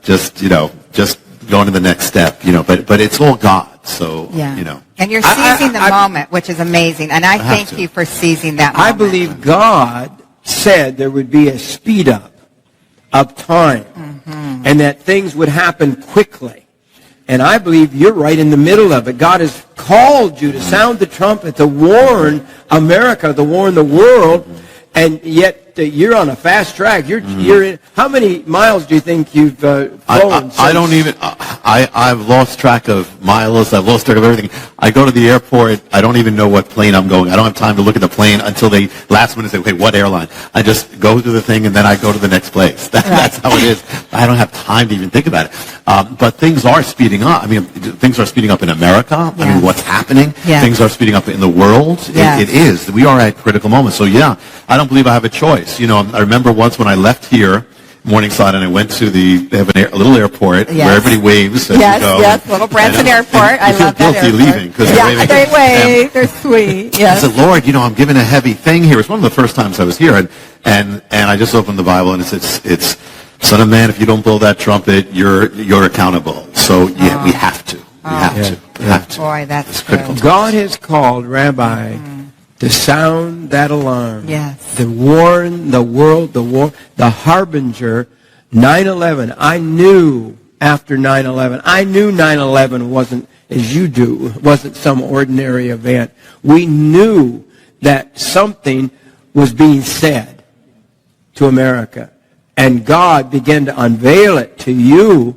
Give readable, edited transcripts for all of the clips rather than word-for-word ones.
just going to the next step, but it's all God. So, And you're seizing the moment, which is amazing. And I thank you for seizing that moment. I believe God said there would be a speed up of time and that things would happen quickly. And I believe you're right in the middle of it. God has called you to sound the trumpet, to warn America, to warn the world, and yet you're on a fast track. You're in, how many miles do you think you've flown? I don't even. I've lost track of miles. I've lost track of everything. I go to the airport. I don't even know what plane I'm going. I don't have time to look at the plane until they last minute say, "Okay, what airline?" I just go to the thing and then I go to the next place. That's how it is. I don't have time to even think about it. But things are speeding up. I mean, things are speeding up in America. I mean, what's happening? Things are speeding up in the world. It is. We are at critical moments. So I don't believe I have a choice. I remember once when I left here, Morningside, and I went to they have a little airport where everybody waves as you go. Yes, little Branson Airport. I love that airport. You feel guilty leaving because they wave. They're sweet. Yes. I said, Lord, I'm given a heavy thing here. It's one of the first times I was here, and I just opened the Bible, and it's Son of Man, if you don't blow that trumpet, you're accountable. So we have to. We have to. Boy, that's critical. God has called Rabbi to sound that alarm. Yes. To warn the world, the harbinger. 9/11. I knew after 9/11. I knew 9/11 wasn't, as you do, wasn't some ordinary event. We knew that something was being said to America. And God began to unveil it to you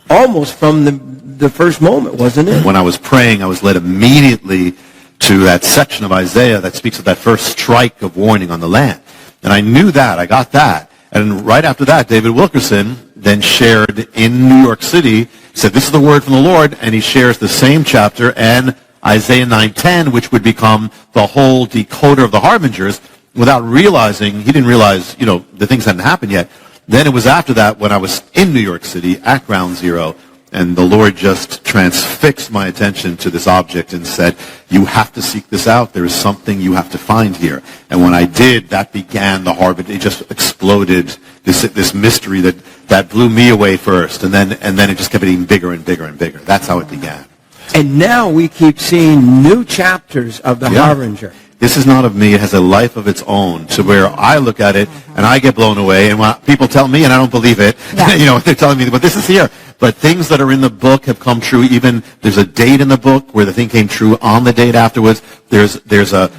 almost from the first moment, wasn't it? When I was praying, I was led immediately to that section of Isaiah that speaks of that first strike of warning on the land. And I knew that. I got that. And right after that, David Wilkerson then shared in New York City, said, this is the word from the Lord, and he shares the same chapter and Isaiah 9:10, which would become the whole decoder of the harbingers, without realizing, he didn't realize, the things hadn't happened yet. Then it was after that when I was in New York City at Ground Zero, and the Lord just transfixed my attention to this object and said, you have to seek this out. There is something you have to find here. And when I did, that began the harbinger. It just exploded, this mystery that blew me away first. And then it just kept getting bigger and bigger and bigger. That's how it began. And now we keep seeing new chapters of the harbinger. This is not of me. It has a life of its own, to where I look at it and I get blown away. And when people tell me, and I don't believe it, they're telling me, but this is here. But things that are in the book have come true. Even there's a date in the book where the thing came true on the date afterwards. There's a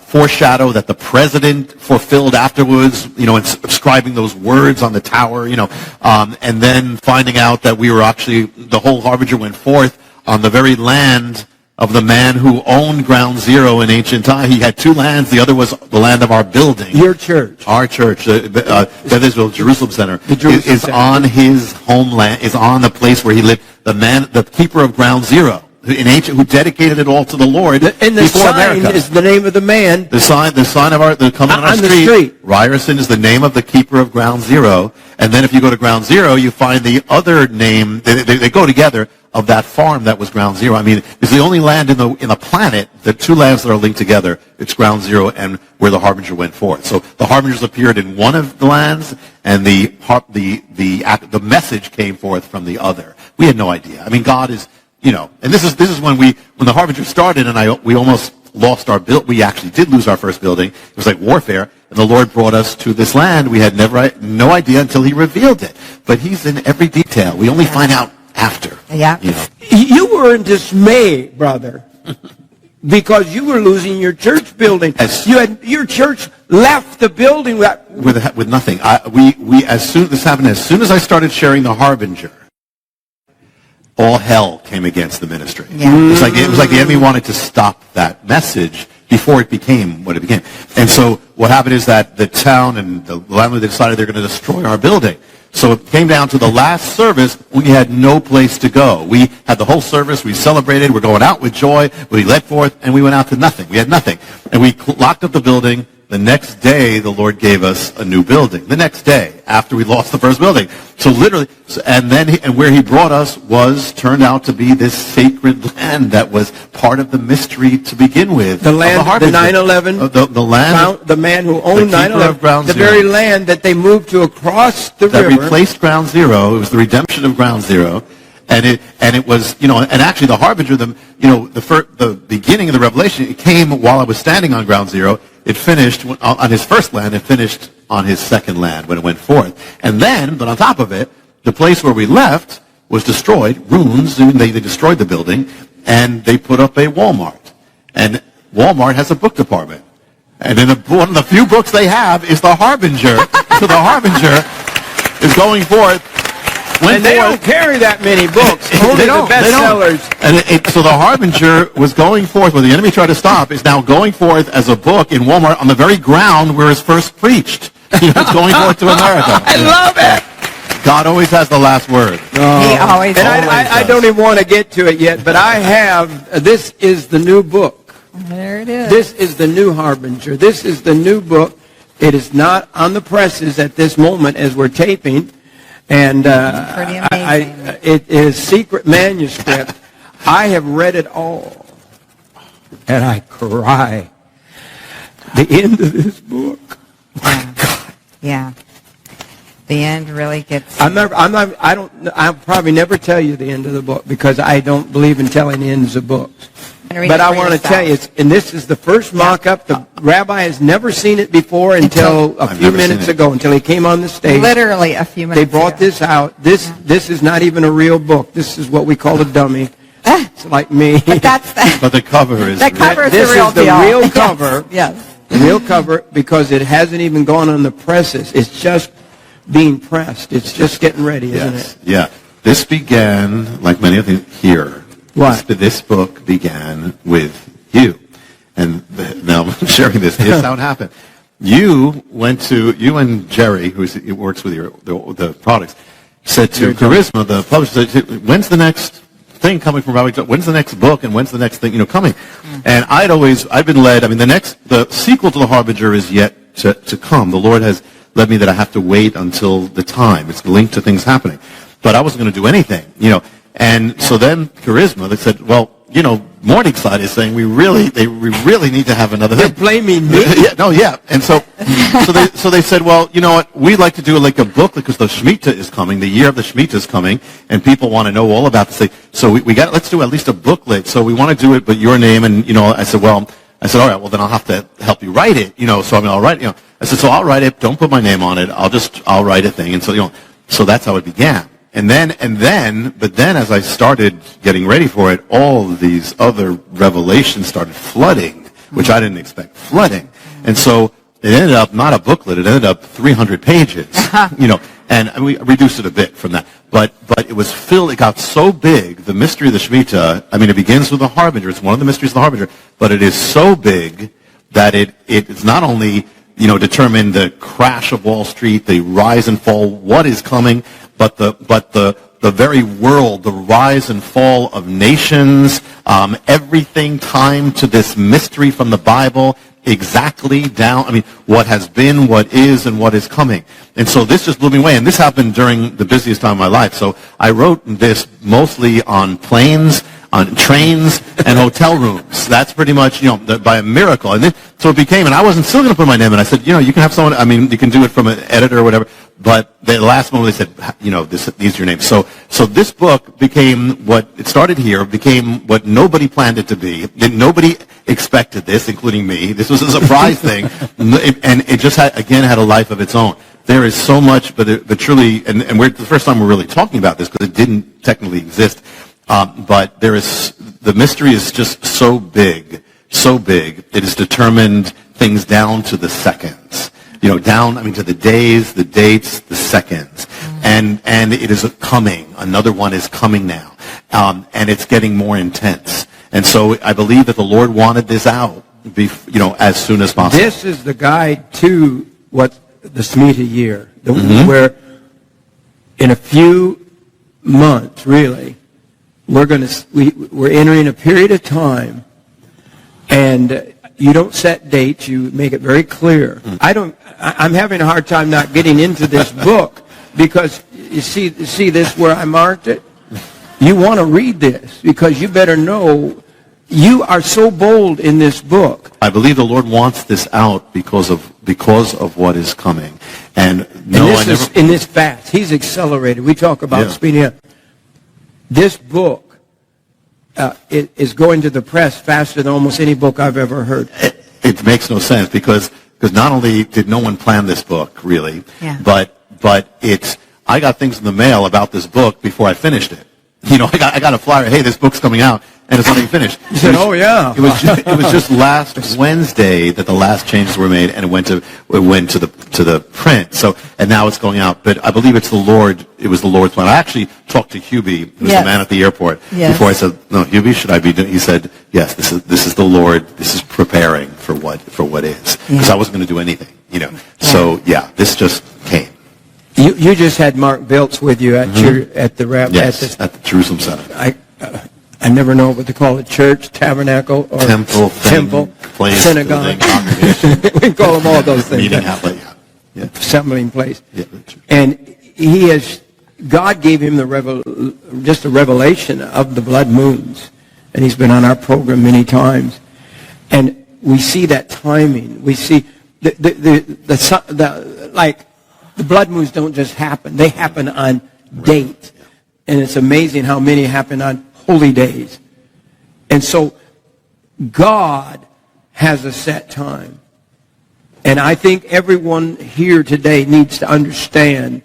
foreshadow that the president fulfilled afterwards, inscribing those words on the tower, and then finding out that we were actually, the whole harbinger went forth on the very land of the man who owned Ground Zero in ancient time. He had two lands. The other was the land of our building. Your church. Our church, Beth Israel Jerusalem Center, is on his homeland, is on the place where he lived. The keeper of Ground Zero, who dedicated it all to the Lord. And the sign America is the name of the man. The sign of the coming on our street. Ryerson is the name of the keeper of Ground Zero. And then if you go to Ground Zero, you find the other name. They go together. Of that farm that was Ground Zero. I mean, it's the only land in the planet, the two lands that are linked together. It's Ground Zero and where the harbinger went forth. So the harbingers appeared in one of the lands, and the message came forth from the other. We had no idea. I mean, God is, and this is when the harbinger started, and we almost lost our build. We actually did lose our first building. It was like warfare, and the Lord brought us to this land. We had no idea until He revealed it. But He's in every detail. We only find out after. Yeah. You were in dismay, brother, because you were losing your church building. Your church left the building with nothing. As soon as I started sharing the harbinger, all hell came against the ministry. Yeah. It was like the enemy wanted to stop that message before it became what it became. And so what happened is that the town and the landlord decided they're going to destroy our building. So it came down to the last service. We had no place to go. We had the whole service. We celebrated. We're going out with joy. We led forth, and we went out to nothing. We had nothing. And we locked up the building, The next day, the Lord gave us a new building. The next day, after we lost the first building. So literally, and where he brought us turned out to be this sacred land that was part of the mystery to begin with. The land, the 9/11, the land, the man who owned 9/11, the very land that they moved to across the river. That replaced Ground Zero. It was the redemption of Ground Zero. And it was, and actually the harbinger, the beginning of the revelation, it came while I was standing on Ground Zero. It finished on his first land. It finished on his second land when it went forth. And then, but on top of it, the place where we left was destroyed, ruins. They destroyed the building, and they put up a Walmart. And Walmart has a book department. And one of the few books they have is the Harbinger. So the Harbinger is going forth. And they don't carry that many books. Only the bestsellers. And so the Harbinger was going forth, where the enemy tried to stop, is now going forth as a book in Walmart on the very ground where it's first preached. It's going forth to America. I love it. God always has the last word. He always And I don't even want to get to it yet, but I have, this is the new book. There it is. This is the new Harbinger. This is the new book. It is not on the presses at this moment as we're taping. And pretty amazing. It is secret manuscript. I have read it all, and I cry. The end of this book. Yeah. Yeah. The end really gets. I'll probably never tell you the end of the book because I don't believe in telling the ends of books. But I want to tell you, and this is the first mock-up. The rabbi has never seen it before until a few minutes ago, until he came on the stage. Literally a few minutes ago. They brought this out. This is not even a real book. This is what we call a dummy. It's like me. But but the cover is the cover is this the real is the deal. real cover. Yes. The real cover, because it hasn't even gone on the presses. It's just being pressed. It's just getting ready, isn't it? Yeah. This began, like many of things here. What? This book began with you. And now I'm sharing this. Here's how it happened. You and Jerry, who works with the products, said to Charisma, the publisher, said, when's the next thing coming from Rabbi John? When's the next book and when's the next thing coming? And I've been led, the sequel to the Harbinger is yet to come. The Lord has led me that I have to wait until the time. It's linked to things happening. But I wasn't going to do anything, And so then Charisma, they said, well, Morningside is saying we really need to have another thing. They're blaming me? Yeah. And so they said, well, you know what, we'd like to do like a book because the Shemitah is coming, the year of the Shemitah is coming, and people want to know all about this thing. So let's do at least a booklet. So we want to do it, but your name, and, I said, all right, well then I'll have to help you write it, so I'll write, I said, so I'll write it, don't put my name on it, I'll write a thing. And so, so that's how it began. But then as I started getting ready for it, all of these other revelations started flooding, which I didn't expect, flooding. And so it ended up not a booklet, it ended up 300 pages, and we reduced it a bit from that. But it was filled, it got so big, the mystery of the Shemitah, it begins with the Harbinger, it's one of the mysteries of the Harbinger, but it is so big that it's not only, determined the crash of Wall Street, the rise and fall, what is coming, but the very world, the rise and fall of nations, everything timed to this mystery from the Bible, exactly down, what has been, what is, and what is coming. And so this just blew me away, and this happened during the busiest time of my life. So I wrote this mostly on planes, on trains, and hotel rooms. That's pretty much, by a miracle. And then, so it became, and I wasn't still going to put my name in. I said, you can have someone, you can do it from an editor or whatever. But the last moment they said, these are your names. So this book became it started here, became what nobody planned it to be. Nobody expected this, including me. This was a surprise thing. And it just had a life of its own. There is so much, but truly, and we're the first time we're really talking about this because it didn't technically exist. But the mystery is just so big. It has determined things down to the seconds. Down, to the days, the dates, the seconds. And it is coming. Another one is coming now. And it's getting more intense. And so I believe that the Lord wanted this out, as soon as possible. This is the guide to what the Shemitah year, where in a few months, really, we're entering a period of time, and you don't set dates. You make it very clear. I'm having a hard time not getting into this book because you see this where I marked it? You want to read this because you better know you are so bold in this book. I believe the Lord wants this out because of what is coming. And in this fast, he's accelerated. We talk about speeding up. This book is going to the press faster than almost any book I've ever heard. It makes no sense because not only did no one plan this book, really, but I got things in the mail about this book before I finished it. You know, I got a flyer, hey, this book's coming out, and it's not even finished. You said, oh, yeah. It was just last Wednesday that the last changes were made, and it went to the print. So, and now it's going out. But I believe it was the Lord's plan. I actually talked to Hubie, who's the man at the airport, before I said, no, Hubie, should I be doing? He said, yes, this is the Lord. This is preparing for what is. Because I wasn't going to do anything, you know. So, this just came. You just had Mark Biltz with you at at the Jerusalem Center. I never know what to call it: church, tabernacle, or temple, place, synagogue. Building, we call them all those things. Meeting house, assembling place. And God gave him just a revelation of the blood moons, and he's been on our program many times. And we see that timing. We see the blood moons don't just happen. They happen on date. And it's amazing how many happen on holy days. And so God has a set time. And I think everyone here today needs to understand,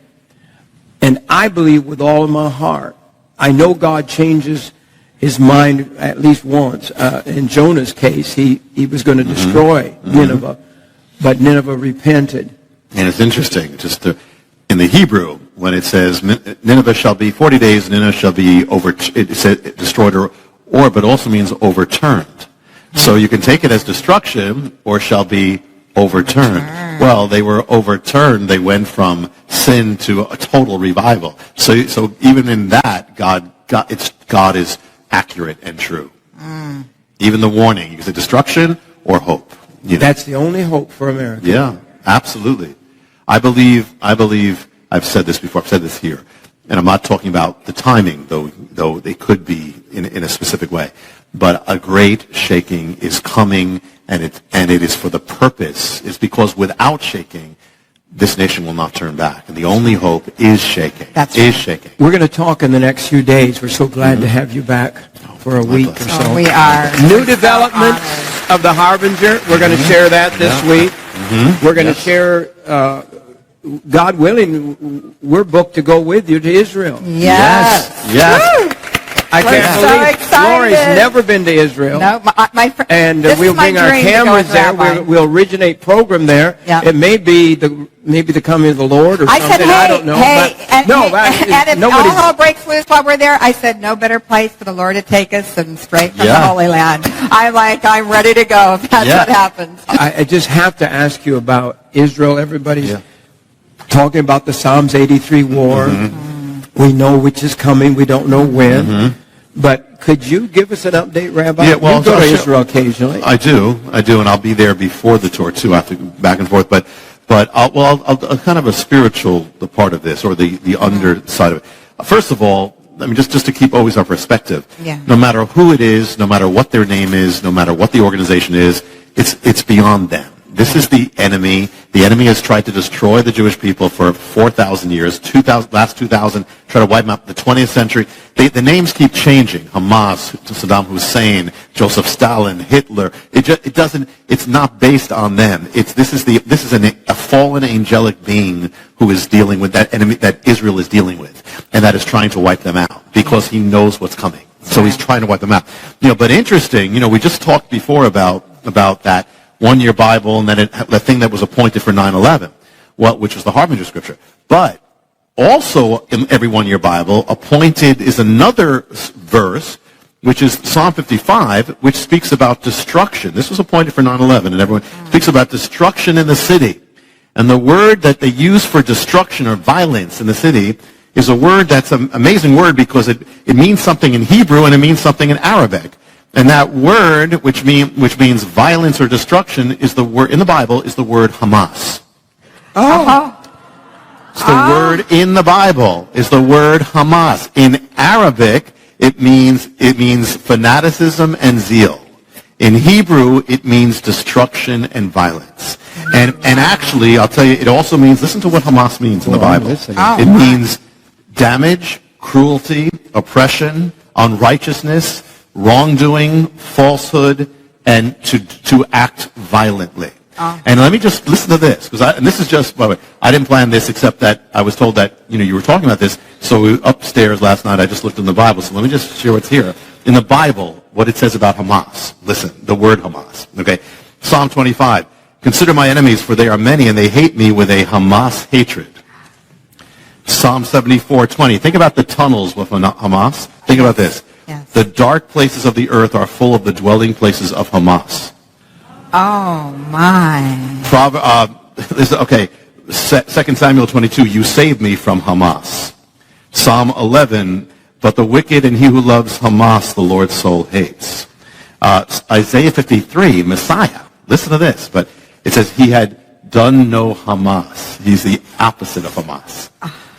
and I believe with all of my heart, I know God changes his mind at least once. In Jonah's case, he was going to destroy Nineveh, but Nineveh repented. And it's interesting, in the Hebrew, when it says Nineveh shall be 40 days, Nineveh shall be destroyed but also means overturned. So you can take it as destruction or shall be overturned. Well, they were overturned. They went from sin to a total revival. So even in that, God is accurate and true. Even the warning, you say destruction or hope. You know? That's the only hope for America. Yeah, absolutely. I believe, I've said this before, I've said this here, and I'm not talking about the timing, though they could be in a specific way, but a great shaking is coming, and it is for the purpose. It's because without shaking, this nation will not turn back, and the only hope is shaking. Shaking. We're going to talk in the next few days. We're so glad to have you back for a week or so. We are. New developments of the Harbinger. We're going to share that this week. We're going to share, God willing, we're booked to go with you to Israel. Yes. I can't believe Lori's never been to Israel. No, my friend. And we'll bring our cameras there. We'll originate program there. Yep. It may be the coming of the Lord or something. I said, I don't know. And if all hell breaks loose while we're there, I said, no better place for the Lord to take us than straight from the Holy Land. I'm ready to go if that's what happens. I just have to ask you about Israel. Everybody's talking about the Psalms 83 war. We know which is coming. We don't know when. But could you give us an update, Rabbi? Yeah, well, you go to Israel occasionally. I do, and I'll be there before the tour too. I have to go back and forth, but I'll kind of a spiritual part of this, or the underside of it. First of all, I mean, just to keep always our perspective. No matter who it is, no matter what their name is, no matter what the organization is, it's beyond them. This is the enemy. The enemy has tried to destroy the Jewish people for 4,000 years, last 2,000, try to wipe them out in the 20th century. The names keep changing. Hamas, Saddam Hussein, Joseph Stalin, Hitler. It's not based on them. This is a fallen angelic being who is dealing with that enemy that Israel is dealing with, and that is trying to wipe them out because he knows what's coming. So he's trying to wipe them out. But interesting, we just talked before about that one-year Bible, and then the thing that was appointed for 9/11, which was the Harbinger scripture. But also in every one-year Bible, appointed is another verse, which is Psalm 55, which speaks about destruction. This was appointed for 9/11, and everyone speaks about destruction in the city. And the word that they use for destruction or violence in the city is a word that's an amazing word because it means something in Hebrew and it means something in Arabic. And that word, which means violence or destruction, is the word in the Bible is the word Hamas. Oh. It's the word in the Bible is the word Hamas. In Arabic, it means fanaticism and zeal. In Hebrew, it means destruction and violence. And actually, I'll tell you, it also means, listen to what Hamas means in the Bible. It means damage, cruelty, oppression, unrighteousness, wrongdoing, falsehood, and to act violently. And let me just listen to this, and this is just, by the way, I didn't plan this except that I was told that, you were talking about this, so upstairs last night I just looked in the Bible, so let me just share what's here. In the Bible, what it says about Hamas. Listen, the word Hamas, okay? Psalm 25, consider my enemies, for they are many, and they hate me with a Hamas hatred. Psalm 74:20, think about the tunnels with Hamas. Think about this. Yes. The dark places of the earth are full of the dwelling places of Hamas. Oh, my. Okay, 2 Samuel 22, you saved me from Hamas. Psalm 11, but the wicked and he who loves Hamas, the Lord's soul hates. Isaiah 53, Messiah. Listen to this, but it says he had done no Hamas. He's the opposite of Hamas.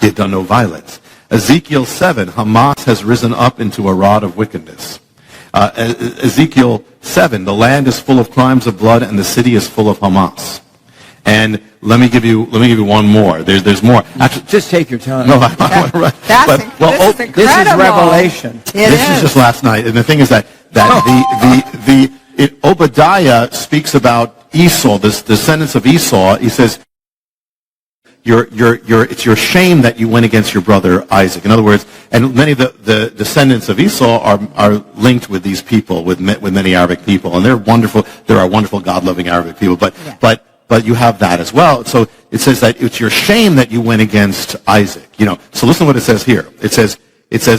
He had done no violence. Ezekiel 7, Hamas has risen up into a rod of wickedness. Ezekiel 7, the land is full of crimes of blood and the city is full of Hamas. And let me give you one more. There's more. Actually, just take your time. No, This is incredible. This is Revelation. This is just last night. And the thing is that Obadiah speaks about Esau, the descendants of Esau. He says, it's your shame that you went against your brother Isaac. In other words, and many of the descendants of Esau are linked with these people, with many Arabic people, and they're wonderful. There are wonderful, God-loving Arabic people, but you have that as well. So it says that it's your shame that you went against Isaac. So listen to what it says here. It says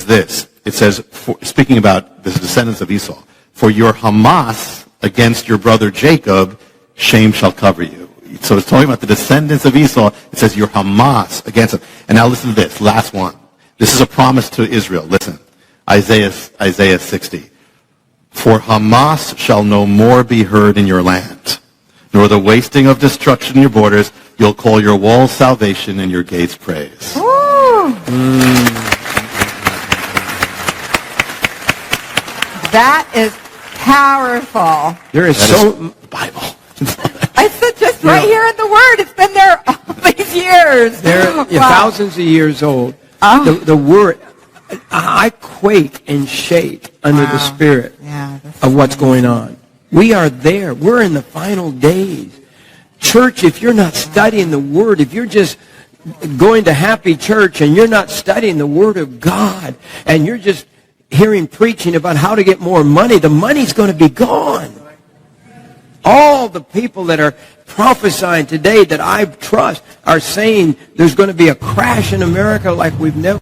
this. It says, speaking about the descendants of Esau, for your Hamas against your brother Jacob, shame shall cover you. So it's talking about the descendants of Esau. It says your Hamas against them. And now listen to this, last one. This is a promise to Israel. Listen, Isaiah 60. For Hamas shall no more be heard in your land, nor the wasting of destruction in your borders. You'll call your walls salvation and your gates praise. That is powerful. There is Bible. It's just right here in the Word. It's been there all these years. They're thousands of years old. The Word, I quake and shake under the Spirit of what's going on. We are there. We're in the final days. Church, if you're not studying the Word, if you're just going to happy church and you're not studying the Word of God, and you're just hearing preaching about how to get more money, the money's going to be gone. All the people that are prophesying today that I trust are saying there's going to be a crash in America like we've never.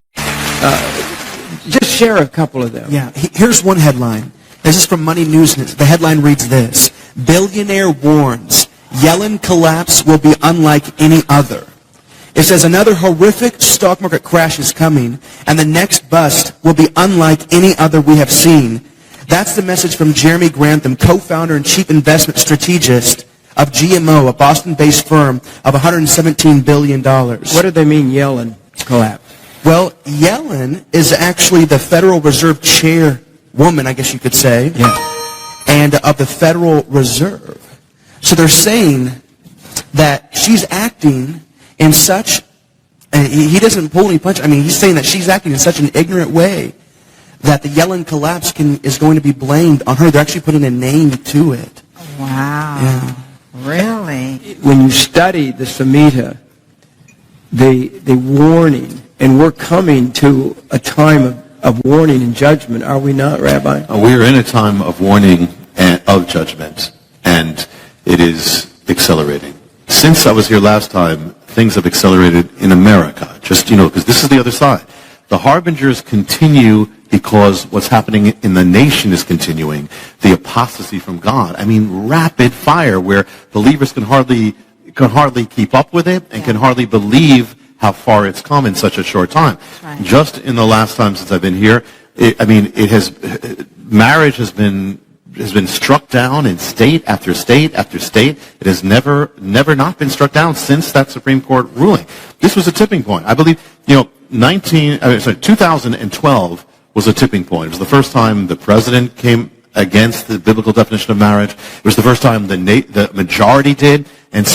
Just share a couple of them. Yeah, here's one headline. This is from Money News. The headline reads this: Billionaire warns Yellen collapse will be unlike any other. It says another horrific stock market crash is coming, and the next bust will be unlike any other we have seen. That's the message from Jeremy Grantham, co-founder and chief investment strategist of GMO, a Boston-based firm of $117 billion. What do they mean, Yellen collapse? Well, Yellen is actually the Federal Reserve chairwoman, I guess you could say, and of the Federal Reserve. So they're saying that she's acting in such, he doesn't pull any punches. I mean, he's saying that she's acting in such an ignorant way that the Yellen collapse is going to be blamed on her. They're actually putting a name to it. Wow. Yeah. Really? When you study the Samhita, the warning, and we're coming to a time of warning and judgment, are we not, Rabbi? We are in a time of warning and of judgment, and it is accelerating. Since I was here last time, things have accelerated in America, just, because this is the other side. The harbingers continue because what's happening in the nation is continuing. The apostasy from God. I mean, rapid fire where believers can hardly keep up with it and can hardly believe how far it's come in such a short time. Right. Just in the last time since I've been here, marriage has been has been struck down in state after state after state. It has never not been struck down since that Supreme Court ruling. This was a tipping point. I believe, 2012 was a tipping point. It was the first time the president came against the biblical definition of marriage. It was the first time the majority did. And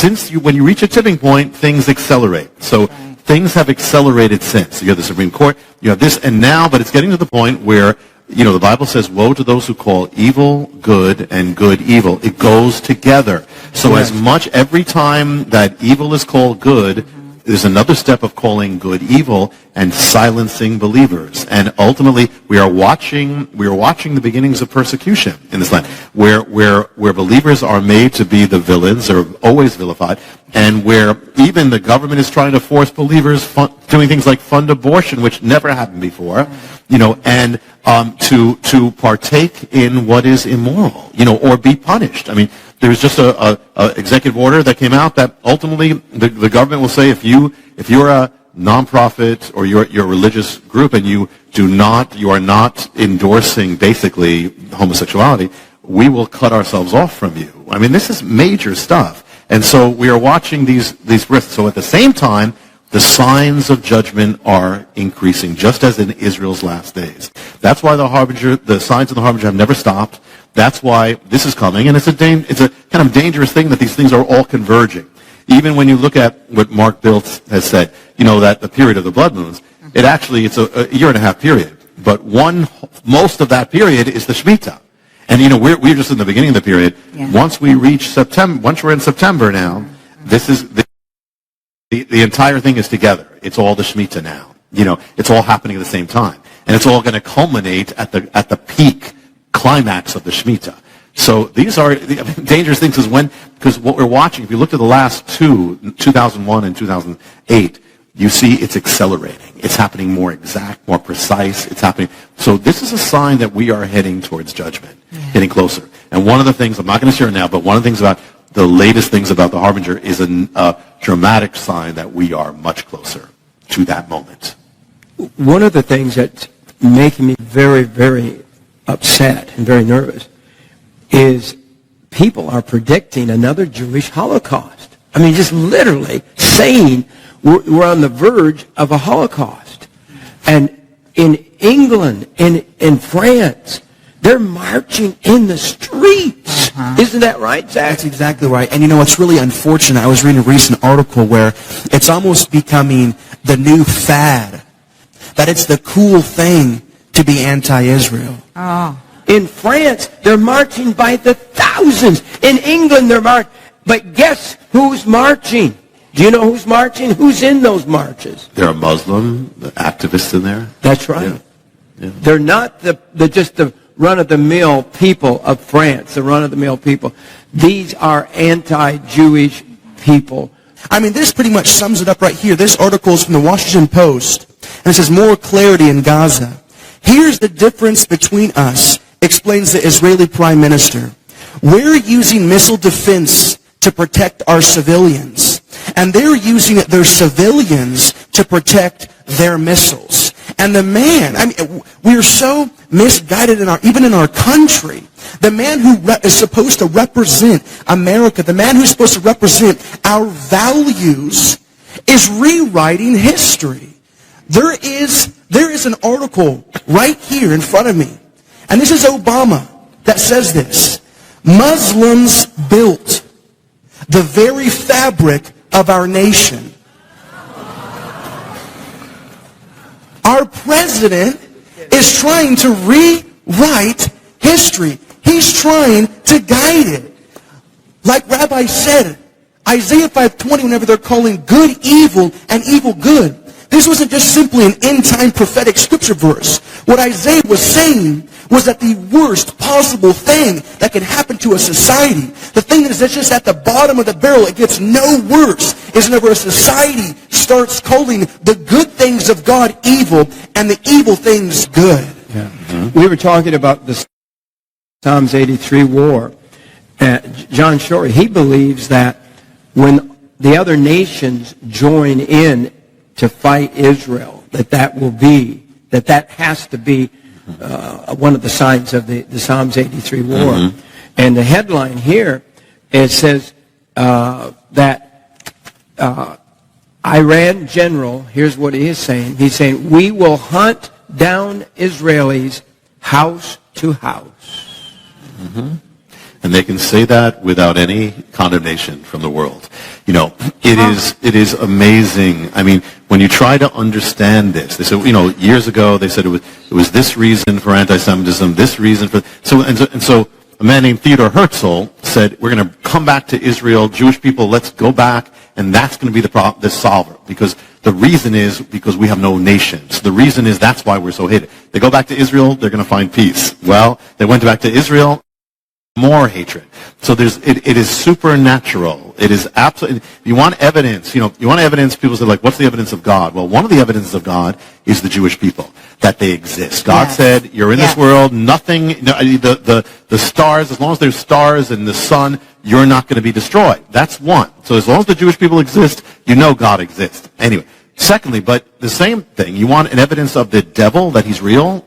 when you reach a tipping point, things accelerate. So things have accelerated since. You have the Supreme Court, you have this, and now, but it's getting to the point where, the Bible says, woe to those who call evil good and good evil. It goes together. So as much every time that evil is called good, there's another step of calling good evil and silencing believers. And ultimately, we are watching the beginnings of persecution in this land, where believers are made to be the villains, or always vilified, and where even the government is trying to force believers doing things like fund abortion, which never happened before, and to partake in what is immoral, or be punished. I mean, there was just a executive order that came out that ultimately the government will say, if you're a nonprofit or you're a religious group and you are not endorsing basically homosexuality, we will cut ourselves off from you. I mean, this is major stuff. And so we are watching these risks. So at the same time, the signs of judgment are increasing, just as in Israel's last days. That's why the signs of the harbinger have never stopped. That's why this is coming, and it's a kind of dangerous thing that these things are all converging. Even when you look at what Mark Biltz has said, that the period of the blood moons, it's a year and a half period. But most of that period is the Shemitah. And, we're just in the beginning of the period. Yeah. Once we reach September, once we're in September now, this is the entire thing is together. It's all the Shemitah now. It's all happening at the same time. And it's all going to culminate at the peak climax of the Shemitah. So these are dangerous things because what we're watching, if you look at the last 2001 and 2008, you see it's accelerating. It's happening more exact, more precise. It's happening. So this is a sign that we are heading towards judgment, getting closer. And one of the things, I'm not going to share now, but one of the things about the latest things about the harbinger is a dramatic sign that we are much closer to that moment. One of the things that's making me very, very upset and very nervous is people are predicting another Jewish Holocaust. I mean, just literally saying we're on the verge of a Holocaust. And in England, in France, they're marching in the streets. Isn't that right, Zach? That's exactly right. And what's really unfortunate, I was reading a recent article where it's almost becoming the new fad, that it's the cool thing to be anti-Israel. Oh. In France, they're marching by the thousands. In England, they're marching. But guess who's marching? Do you know who's marching? Who's in those marches? There are Muslim activists in there. That's right. Yeah. Yeah. They're not just the run-of-the-mill people of France, the run-of-the-mill people. These are anti-Jewish people. I mean, this pretty much sums it up right here. This article is from the Washington Post, and it says, more clarity in Gaza. Here's the difference between us, explains the Israeli Prime Minister. We're using missile defense to protect our civilians, and they're using their civilians to protect their missiles. And the man, we're so misguided even in our country. The man who is supposed to represent America, the man who's supposed to represent our values, is rewriting history. There is an article right here in front of me, and this is Obama, that says this: Muslims built the very fabric of our nation. Our president is trying to rewrite history. He's trying to guide it. Like Rabbi said, Isaiah 5:20, whenever they're calling good evil and evil good, this wasn't just simply an end-time prophetic scripture verse. What Isaiah was saying was that the worst possible thing that can happen to a society, the thing that is just at the bottom of the barrel, it gets no worse, is whenever a society starts calling the good things of God evil and the evil things good. Yeah. Mm-hmm. We were talking about the Psalms 83 war. John Shorey, he believes that when the other nations join in to fight Israel, that has to be one of the signs of the Psalms 83 war. And the headline here, it says that Iran general, here's what he is saying. He's saying, we will hunt down Israelis house to house. And they can say that without any condemnation from the world. You know, it is amazing. I mean, when you try to understand this, they said, you know, years ago they said it was this reason for anti-Semitism, this reason for so a man named Theodor Herzl said, we're going to come back to Israel, Jewish people, let's go back, and that's going to be the solver, because the reason is because we have no nations. The reason is that's why we're so hated. They go back to Israel, they're going to find peace. Well, they went back to Israel, more hatred. So it is supernatural. It is absolutely, you want evidence, you want evidence, people say like, what's the evidence of God? Well, one of the evidences of God is the Jewish people, that they exist. God said, you're in this world, nothing, the stars, as long as there's stars and the sun, you're not going to be destroyed. That's one. So as long as the Jewish people exist, you know God exists. Anyway, secondly, but the same thing, you want an evidence of the devil, that he's real?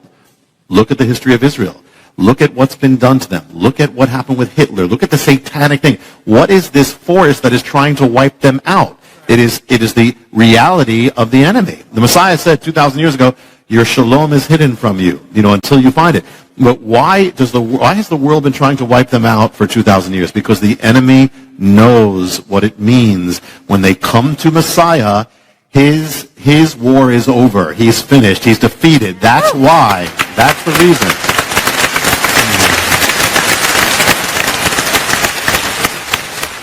Look at the history of Israel. Look at what's been done to them. Look at what happened with Hitler. Look at the satanic thing. What is this force that is trying to wipe them out? It is the reality of the enemy. The Messiah said 2,000 years ago, your shalom is hidden from you, until you find it. But why has the world been trying to wipe them out for 2,000 years? Because the enemy knows what it means when they come to Messiah. His war is over. He's finished. He's defeated. That's why. That's the reason.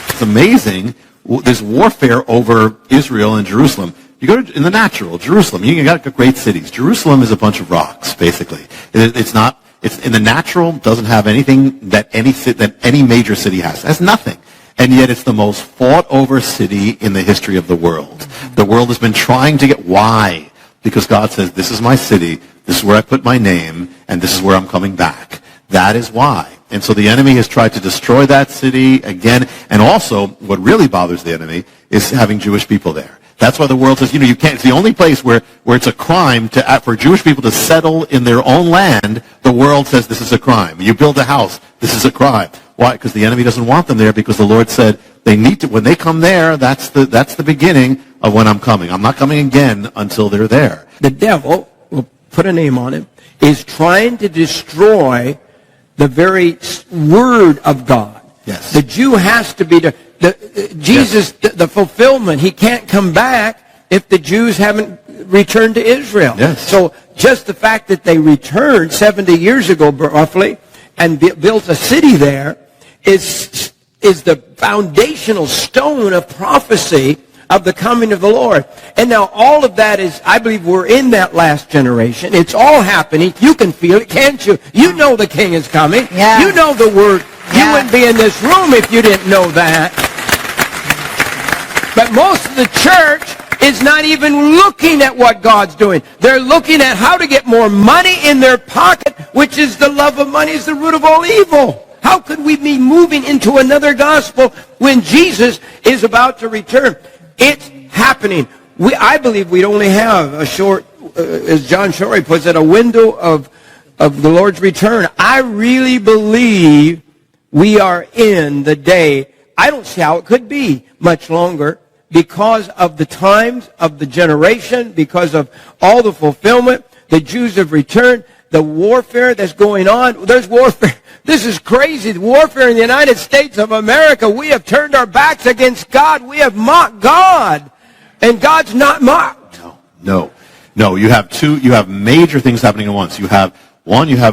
It's amazing. There's warfare over Israel and Jerusalem. You go in the natural, Jerusalem, you got great cities. Jerusalem is a bunch of rocks, basically. It's in the natural, doesn't have anything that any major city has. It has nothing. And yet it's the most fought over city in the history of the world. The world has been trying to get, why? Because God says, this is my city, this is where I put my name, and this is where I'm coming back. That is why. And so the enemy has tried to destroy that city again. And also, what really bothers the enemy is having Jewish people there. That's why the world says, you can't, it's the only place where it's a crime for Jewish people to settle in their own land. The world says this is a crime. You build a house, this is a crime. Why? Because the enemy doesn't want them there, because the Lord said they need to, when they come there, that's the beginning of when I'm coming. I'm not coming again until they're there. The devil, we'll put a name on him, is trying to destroy the very word of God. Yes. The Jew has to be Jesus, the fulfillment. He can't come back if the Jews haven't returned to Israel. Yes. So just the fact that they returned 70 years ago, roughly, and built a city there is the foundational stone of prophecy of the coming of the Lord. And now all of that is, I believe we're in that last generation. It's all happening. You can feel it, can't you? You know the King is coming. Yeah. You know the Word. Yeah. You wouldn't be in this room if you didn't know that. But most of the church is not even looking at what God's doing. They're looking at how to get more money in their pocket, which is the love of money is the root of all evil. How could we be moving into another gospel when Jesus is about to return? It's happening. I believe we'd only have a short, as John Shorey puts it, a window of the Lord's return. I really believe we are in the day. I don't see how it could be much longer because of the times of the generation, because of all the fulfillment. The Jews have returned. The warfare that's going on. There's warfare. This is crazy. The warfare in the United States of America. We have turned our backs against God. We have mocked God. And God's not mocked. No. You have major things happening at once. You have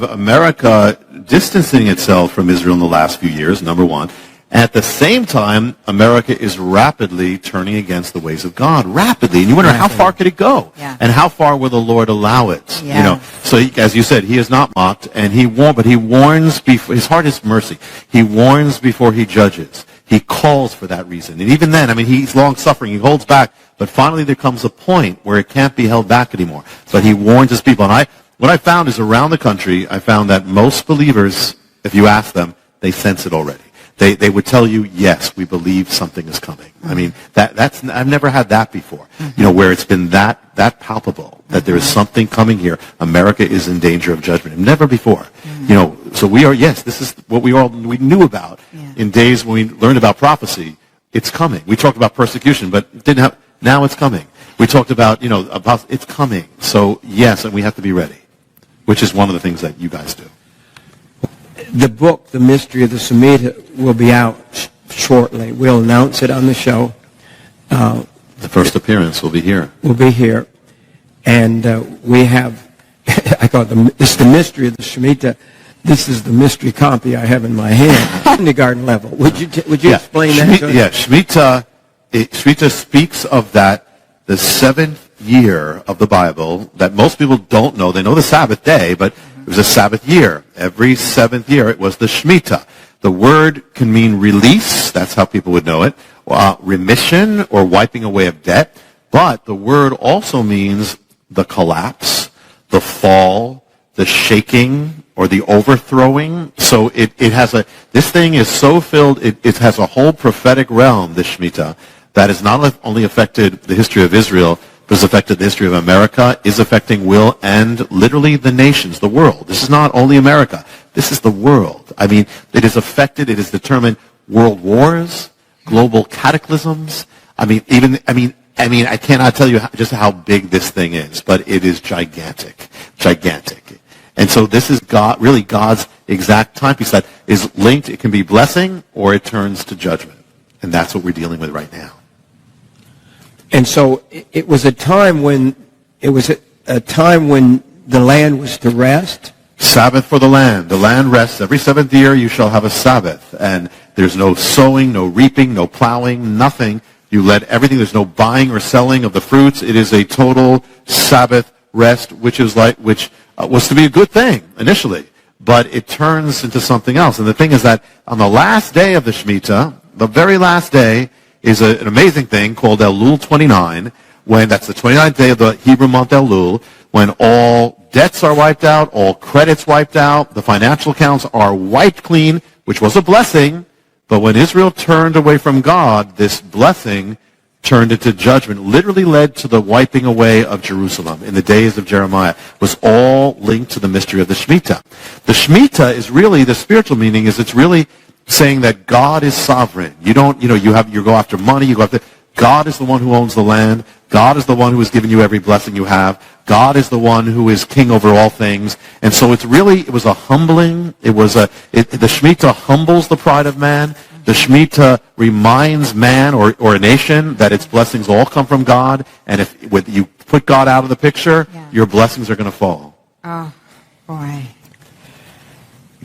America distancing itself from Israel in the last few years, number one. At the same time, America is rapidly turning against the ways of God. Rapidly. And you wonder, how far could it go? Yeah. And how far will the Lord allow it? Yeah. So as you said, he is not mocked, and he warns before, his heart is mercy. He warns before he judges. He calls for that reason. And even then, he's long-suffering. He holds back. But finally there comes a point where it can't be held back anymore. But he warns his people. And what I found is around the country, I found that most believers, if you ask them, they sense it already. they would tell you, yes, we believe something is coming. I mean, that's I've never had that before. Where it's been that palpable that there is something coming here. America is in danger of judgment. Never before. So we are. Yes, this is what we knew about in days when we learned about prophecy. It's coming. We talked about persecution, but didn't have. Now it's coming. We talked about about it's coming. So yes, and we have to be ready, which is one of the things that you guys do. The book, The Mystery of the Shemitah, will be out shortly. We'll announce it on the show. The first appearance will be here. We'll be here. And we have, it's The Mystery of the Shemitah. This is the mystery copy I have in my hand, kindergarten level. Would you explain that to us? Yeah, Shemitah speaks of that, the seventh year of the Bible that most people don't know. They know the Sabbath day, but it was a Sabbath year. Every seventh year, it was the Shemitah. The word can mean release. That's how people would know it. Remission or wiping away of debt. But the word also means the collapse, the fall, the shaking, or the overthrowing. So this thing is so filled, it has a whole prophetic realm, this Shemitah, that has not only affected the history of Israel, but has affected the history of America, will, and literally the nations, the world. This is not only America. This is the world. I mean, it has determined world wars, global cataclysms. I cannot tell you just how big this thing is, but it is gigantic. Gigantic. And so this is God's exact timepiece that is linked. It can be blessing or it turns to judgment. And that's what we're dealing with right now. And so it was a time when the land was to rest. Sabbath for the land. The land rests. Every seventh year you shall have a Sabbath. And there's no sowing, no reaping, no plowing, nothing. You let everything. There's no buying or selling of the fruits. It is a total Sabbath rest, which was to be a good thing initially. But it turns into something else. And the thing is that on the last day of the Shemitah, the very last day, is an amazing thing called Elul 29, that's the 29th day of the Hebrew month Elul, when all debts are wiped out, all credits wiped out, the financial accounts are wiped clean, which was a blessing, but when Israel turned away from God, this blessing turned into judgment, literally led to the wiping away of Jerusalem in the days of Jeremiah, was all linked to the mystery of the Shemitah. The Shemitah is really, the spiritual meaning is it's really saying that God is sovereign. You go after money, God is the one who owns the land. God is the one who has given you every blessing you have. God is the one who is king over all things. And so it was a humbling, the Shemitah humbles the pride of man. The Shemitah reminds man or a nation that its blessings all come from God. And if you put God out of the picture, your blessings are going to fall. Oh, boy.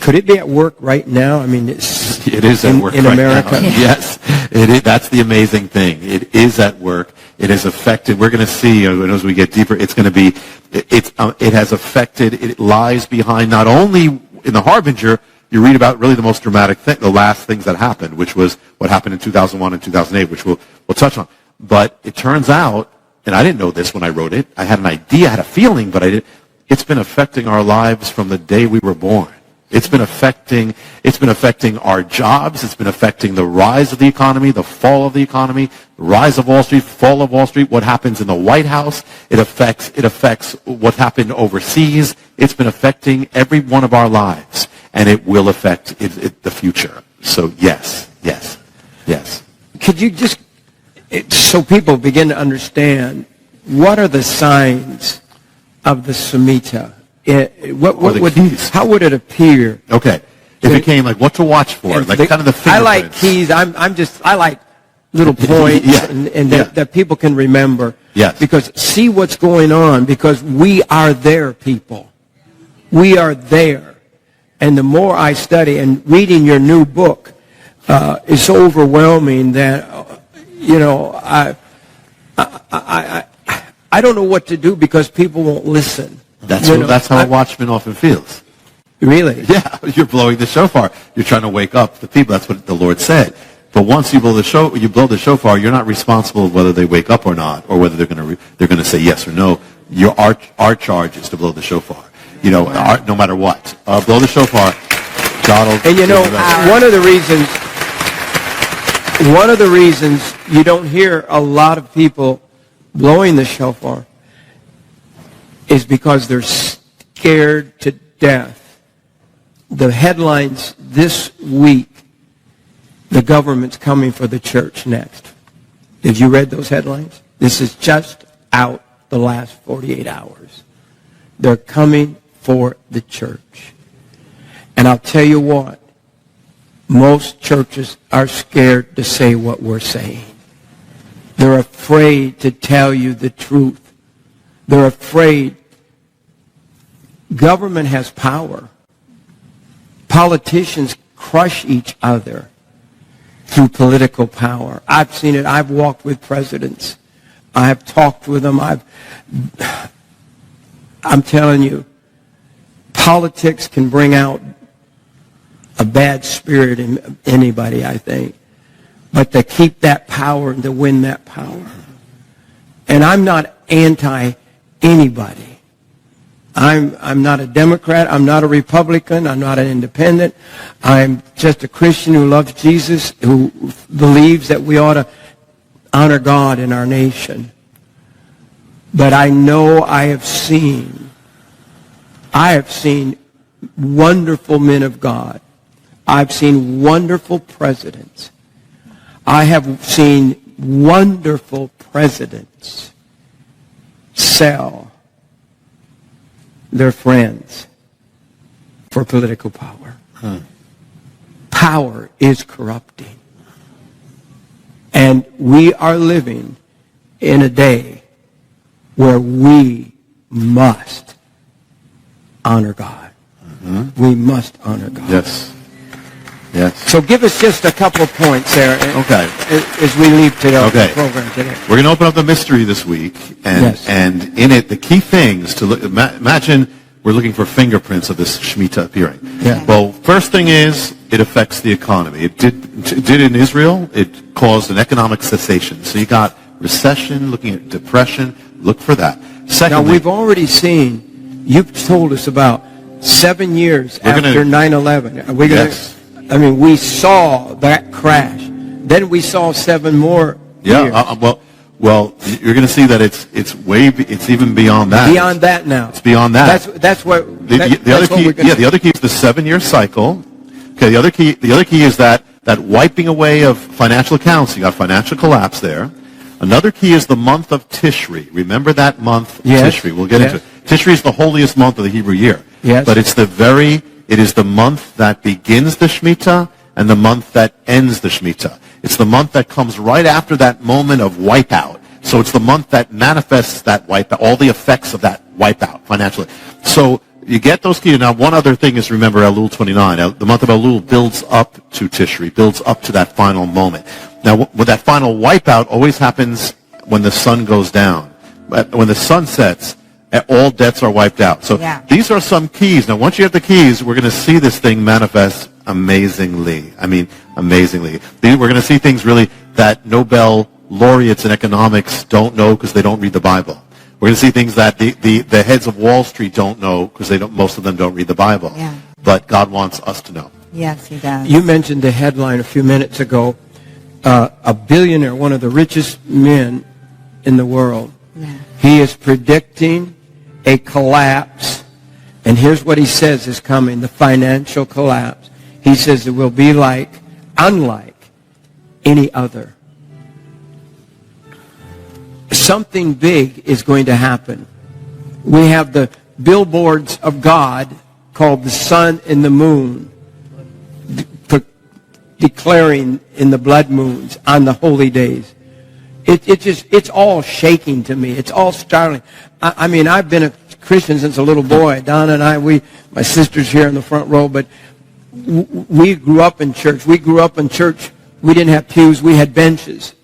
Could it be at work right now? I mean, it is at work in right America. Now. Yes, it is. That's the amazing thing. It is at work. It has affected. We're going to see as we get deeper. It's going to be. It has affected. It lies behind not only in the Harbinger. You read about really the most dramatic thing, the last things that happened, which was what happened in 2001 and 2008, which we'll touch on. But it turns out, and I didn't know this when I wrote it. I had an idea, I had a feeling, but I didn't. It's been affecting our lives from the day we were born. It's been affecting our jobs. It's been affecting the rise of the economy, the fall of the economy, the rise of Wall Street, fall of Wall Street, what happens in the White House. It affects what happened overseas. It's been affecting every one of our lives, and it will affect the future. So yes. Could you just, so people begin to understand, what are the signs of the Shemitah? How would it appear? Okay. It became like what to watch for, kind of the fingerprints. I like keys. I like little points that people can remember. Yes. Because see what's going on, because we are there, people. We are there. And the more I study, and reading your new book is so overwhelming that, I don't know what to do because people won't listen. That's how a watchman often feels. Really? Yeah, you're blowing the shofar. You're trying to wake up the people. That's what the Lord said. But once you blow the shofar, you're not responsible whether they wake up or not, or whether they're going to say yes or no. Our charge is to blow the shofar. No matter what, blow the shofar. God will. And one of the reasons One of the reasons you don't hear a lot of people blowing the shofar is because they're scared to death. The headlines this week, the government's coming for the church next. Have you read those headlines? This is just out the last 48 hours. They're coming for the church. And I'll tell you what, most churches are scared to say what we're saying. They're afraid to tell you the truth. They're afraid. Government has power. Politicians crush each other through political power. I've seen it. I've walked with presidents. I have talked with them. I'm telling you, politics can bring out a bad spirit in anybody, I think. But to keep that power and to win that power. And I'm not anti-anybody. I'm not a Democrat. I'm not a Republican. I'm not an independent. I'm just a Christian who loves Jesus, who believes that we ought to honor God in our nation. But I know I have seen wonderful men of God. I've seen wonderful presidents. I have seen wonderful presidents sell their friends for political power. Power is corrupting. And we are living in a day where we must honor God. We must honor God. Yes. Yes. So give us just a couple of points there as we leave today, the program today. We're going to open up the mystery this week, and in it, the key things to look. Imagine we're looking for fingerprints of this Shemitah appearing. Yeah. Well, first thing is, it affects the economy. It did in Israel. It caused an economic cessation. So you got recession, looking at depression. Look for that. Secondly, now, we've already seen, you've told us about 7 years after 9/11. Yes. I mean, we saw that crash. Then we saw 7 more years. Well, you're going to see that it's even beyond that. Beyond that now. It's beyond that. That's what the other key is the 7-year cycle. Okay, the other key is that wiping away of financial accounts. You got financial collapse there. Another key is the month of Tishri. Remember that month, Tishri. We'll get into it. Tishri is the holiest month of the Hebrew year. Yes. But it is the month that begins the Shemitah and the month that ends the Shemitah. It's the month that comes right after that moment of wipeout. So it's the month that manifests that wipeout, all the effects of that wipeout financially. So you get those keys. Now, one other thing is, remember Elul 29. The month of Elul builds up to Tishri, builds up to that final moment. Now, with that final wipeout always happens when the sun goes down. When the sun sets, all debts are wiped out. So these are some keys. Now, once you have the keys, we're going to see this thing manifest amazingly. I mean, amazingly. We're going to see things really that Nobel laureates in economics don't know because they don't read the Bible. We're going to see things that the heads of Wall Street don't know because most of them don't read the Bible. Yeah. But God wants us to know. Yes, he does. You mentioned the headline a few minutes ago. A billionaire, one of the richest men in the world, he is predicting a collapse. And here's what he says is coming, the financial collapse. He says it will be unlike any other. Something big is going to happen. We have the billboards of God called the sun and the moon, declaring in the blood moons on the holy days. It's all shaking to me. It's all startling. I mean, I've been a Christian since a little boy. Donna and I, my sister's here in the front row, but we grew up in church. We didn't have pews. We had benches.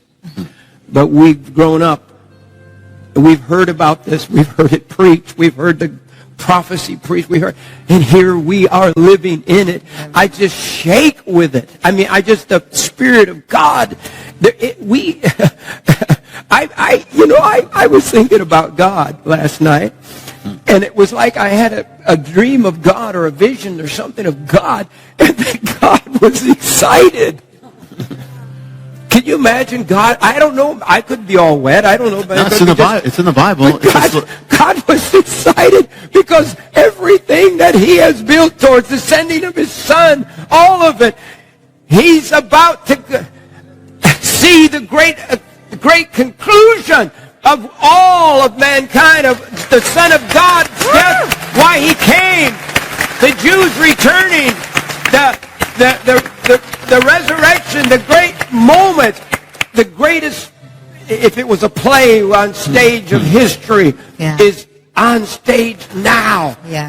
But we've grown up. We've heard about this. We've heard it preached. We've heard the prophecy preached. And here we are living in it. I just shake with it. I mean, the Spirit of God. I was thinking about God last night, and it was like I had a dream of God or a vision or something of God, and that God was excited. Could you imagine God? I don't know. I could be all wet. I don't know. But No, it's in the Bible. It's in the Bible. God was excited because everything that he has built towards the sending of his son, all of it, he's about to see the great conclusion of all of mankind, of the Son of God's death, why he came, the Jews returning, the resurrection, the great moment, the greatest, if it was a play on stage of history, is on stage now. Yeah.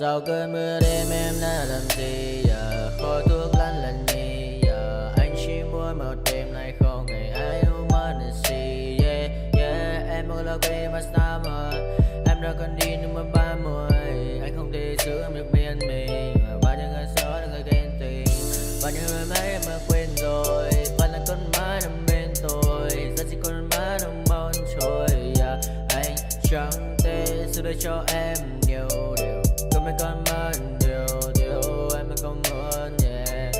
Sau cơn mưa đêm em đã làm gì giờ, khói thuốc lăn lành nhì giờ, anh chỉ muốn một đêm này không ngày ai ôm anh gì. Yeah yeah, em muốn lâu về mà sao mà em đã cần đi nhưng mà 30, anh không thể giữ em được bên mình. Bao nhiêu người xấu là người ghen tị, bao nhiêu người mấy em mà quên rồi, vẫn là con mãi nằm bên tôi, giờ chỉ còn mãi nằm mong trôi. Anh chẳng thể giữ được cho em nhiều điều, mấy con mơ điều em mới không muốn, yeah.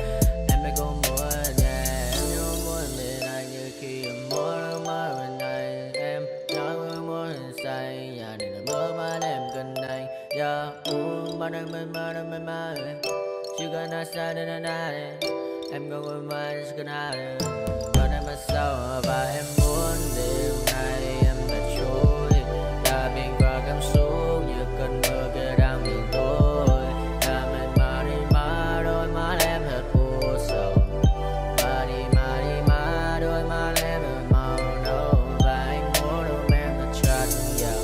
Em mới không muốn, yeah. Em nhớ muốn bên anh như khi em muốn mơ bên anh. Em nói muốn say, yeah. Để là mơ mà em cần anh, yeah. Bao năm bên mơ, chỉ cần nói sai đến anh này. Em không muốn mơ, chỉ cần ai. Bao năm mà sau và em muốn đêm nay em đã trôi, đã biến qua cảm xúc như cơn mưa kia đang buồn tôi. Đã mệt mà đi mà đôi má em thật u sầu, mà đi mà đôi má em thật màu nâu. Và anh muốn ôm em thật chặt vào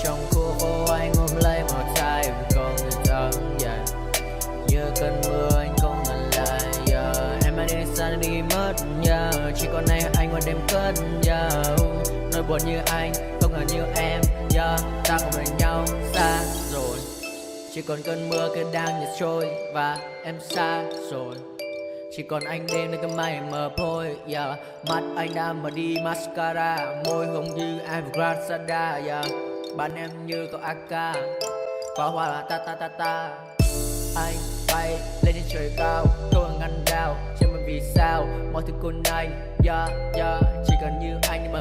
trong khu phố, anh ôm lấy một tay em không thể thắng dậy. Như cơn mưa anh không ngần lại, em đã đi xa đi mất, chỉ còn nay anh qua đêm cất, nỗi buồn như anh không ngờ như em, ta không bên nhau xa rồi, chỉ còn cơn mưa kia đang nhạt trôi và em xa rồi, chỉ còn anh đêm nơi cơn mây mờ thôi. Mắt anh đã mở đi mascara, môi hồng như Evergrande, bạn em như cậu AK, pháo hoa là ta ta ta ta. Anh bay lên trên trời cao, không ngăn đao trên một vì sao mọi thứ cùng anh, chỉ cần như anh mà